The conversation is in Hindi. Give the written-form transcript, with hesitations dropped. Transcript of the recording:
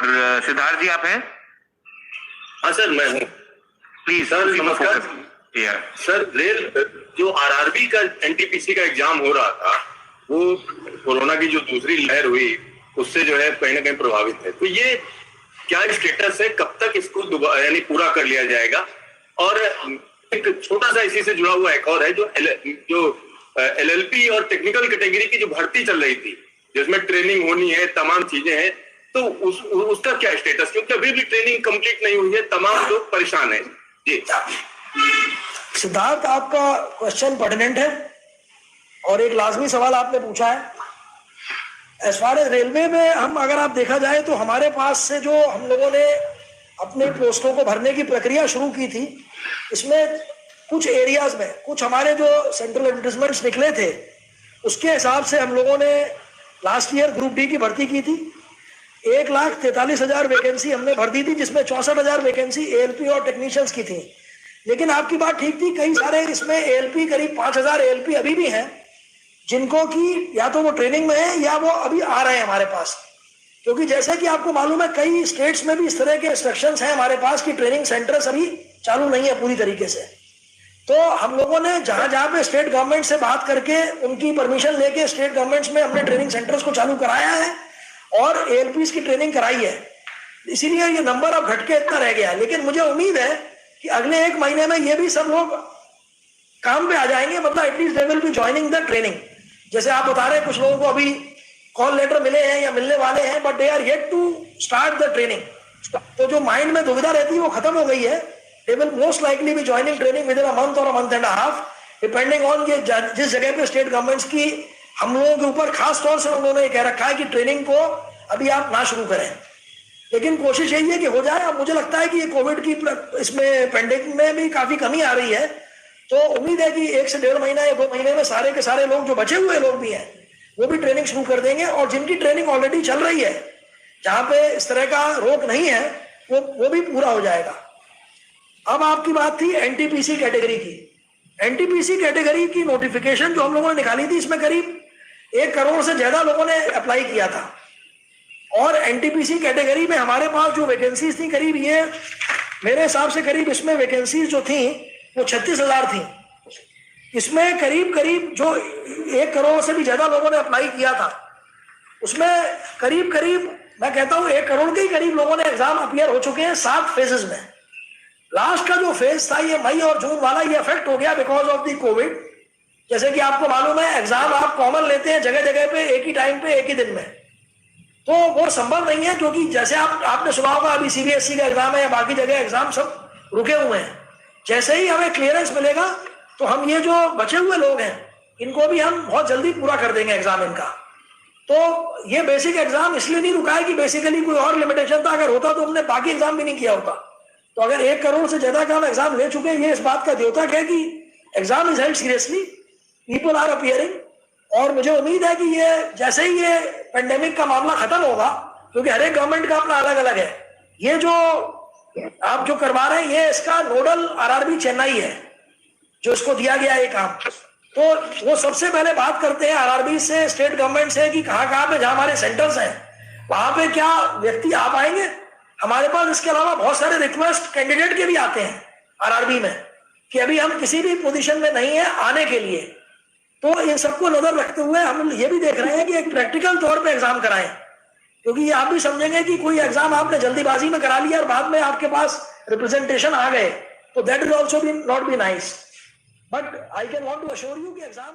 सिद्धार्थ जी आप हैं? हाँ सर, मैं हूँ। प्लीज सर नमस्कार। सर, रेल जो आरआरबी का एनटीपीसी का एग्जाम हो रहा था, वो कोरोना की जो दूसरी लहर हुई उससे जो है कहीं ना कहीं प्रभावित है। तो ये क्या स्टेटस है, कब तक इसको यानी पूरा कर लिया जाएगा? और एक छोटा सा इसी से जुड़ा हुआ एक और है, जो एलएलपी और टेक्निकल कैटेगरी की जो भर्ती चल रही थी, जिसमें ट्रेनिंग होनी है, तमाम चीजें हैं, तो उसका क्या स्टेटस? क्योंकि अभी भी ट्रेनिंग कंप्लीट नहीं हुई है, तमाम लोग परेशान हैं। जी सिद्धार्थ, आपका क्वेश्चन पर्टिनेंट है और एक लाजमी सवाल आपने पूछा है। एज फार एज रेलवे में हम अगर आप देखा जाए तो हमारे पास से जो हम लोगों ने अपने पोस्टों को भरने की प्रक्रिया शुरू की थी, इसमें कुछ एरियाज में कुछ हमारे जो सेंट्रल एडवर्टाइजमेंट्स निकले थे उसके हिसाब से हम लोगों ने लास्ट ईयर ग्रुप डी की भर्ती की थी। 1,43,000 वैकेंसी हमने भर दी थी, जिसमें 64,000 वैकेंसी एएलपी और टेक्नीशियंस की थी। लेकिन आपकी बात ठीक थी, कई सारे इसमें एएलपी, करीब 5,000 एएलपी अभी भी हैं जिनको कि या तो वो ट्रेनिंग में है या वो अभी आ रहे हैं हमारे पास। क्योंकि जैसा कि आपको मालूम है, कई स्टेट्स में भी इस तरह के इंस्ट्रक्शंस हैं हमारे पास कि ट्रेनिंग सेंटर्स अभी चालू नहीं है पूरी तरीके से। तो हम लोगों ने जहां पे स्टेट गवर्नमेंट से बात करके उनकी परमिशन लेके स्टेट गवर्नमेंट्स में हमने ट्रेनिंग सेंटर्स को चालू कराया है और एएलपीज की ट्रेनिंग कराई है। इसीलिए ये नंबर अब घट के इतना रह गया। लेकिन मुझे उम्मीद है कि अगले 1 महीने में ये भी सब लोग काम पे आ जाएंगे, मतलब at least they will be joining the training. जैसे आप बता रहे हैं, कुछ लोगों को अभी कॉल लेटर मिले हैं या मिलने वाले हैं, but they are yet to start the training. तो जो माइंड में दुविधा रहती है वो खत्म हो गई है। They will most likely be joining training within a अ मंथ और a month and a half, depending on ये जिस जगह पे स्टेट गवर्नमेंट्स की हम लोगों के ऊपर खास तौर से उन्होंने कह रखा है कि ट्रेनिंग को अभी आप ना शुरू करें। लेकिन कोशिश यही है कि हो जाए। अब मुझे लगता है कि ये कोविड की इसमें पेंडेमिक में भी काफी कमी आ रही है, तो उम्मीद है कि 1 से 1.5 महीना या 2 महीने में सारे के सारे लोग, जो बचे हुए लोग भी हैं, वो भी ट्रेनिंग शुरू कर देंगे। और जिनकी ट्रेनिंग ऑलरेडी चल रही है, जहां पे इस तरह का रोक नहीं है, वो भी पूरा हो जाएगा। अब आपकी बात थी एनटीपीसी कैटेगरी की। एनटीपीसी कैटेगरी की नोटिफिकेशन जो हम लोगों ने निकाली थी, इसमें करीब 1 करोड़ से ज्यादा लोगों ने अप्लाई किया था। और एनटीपीसी कैटेगरी में हमारे पास जो वैकेंसीज थी, करीब ये मेरे हिसाब से करीब इसमें वैकेंसीज जो थी वो 36,000 थी। इसमें करीब जो 1 करोड़ से भी ज्यादा लोगों ने अप्लाई किया था, उसमें करीब मैं कहता हूं 1 करोड़ के ही करीब लोगों ने एग्जाम अपीयर हो चुके हैं 7 फेजेस में। लास्ट का जो फेज था, ये मई और जून वाला, ये अफेक्ट हो गया बिकॉज ऑफ द कोविड। जैसे कि आपको मालूम है, एग्जाम आप कॉमन लेते हैं जगह जगह पे, एक ही टाइम पे, एक ही दिन में, तो वो संभव नहीं है। क्योंकि जैसे आपने सुना होगा, अभी सीबीएसई का एग्जाम है या बाकी जगह एग्जाम सब रुके हुए हैं। जैसे ही हमें क्लियरेंस मिलेगा तो हम ये जो बचे हुए लोग हैं, इनको भी हम बहुत जल्दी पूरा कर देंगे एग्जाम इनका। तो ये बेसिक एग्जाम इसलिए नहीं रुका है कि बेसिकली कोई और लिमिटेशन था। अगर होता तो हमने बाकी एग्जाम भी नहीं किया होता। तो अगर 1 करोड़ से ज्यादा का हम एग्जाम ले चुके हैं, ये इस बात का द्योतक है कि exam is held seriously, people are appearing. और मुझे उम्मीद है कि ये जैसे ही ये पेंडेमिक का मामला खत्म होगा, क्योंकि हर एक गवर्नमेंट का अपना अलग अलग है, ये जो आप जो करवा रहे हैं, ये इसका नोडल आरआरबी चेन्नई है जो इसको दिया गया है काम। तो वो सबसे पहले बात करते हैं आरआरबी से, स्टेट गवर्नमेंट से, कि कहाँ पे जहां हमारे सेंटर्स हैं वहां पे क्या व्यक्ति आ पाएंगे। हमारे पास इसके अलावा बहुत सारे रिक्वेस्ट कैंडिडेट के भी आते हैं आरआरबी में कि अभी हम किसी भी पोजीशन में नहीं है आने के लिए। तो इन सबको नजर रखते हुए हम ये भी देख रहे हैं कि एक प्रैक्टिकल तौर पे एग्जाम कराएं, क्योंकि ये आप भी समझेंगे कि कोई एग्जाम आपने जल्दीबाजी में करा लिया और बाद में आपके पास रिप्रेजेंटेशन आ गए, तो that is also not be nice. But I can want to assure you कि एग्जाम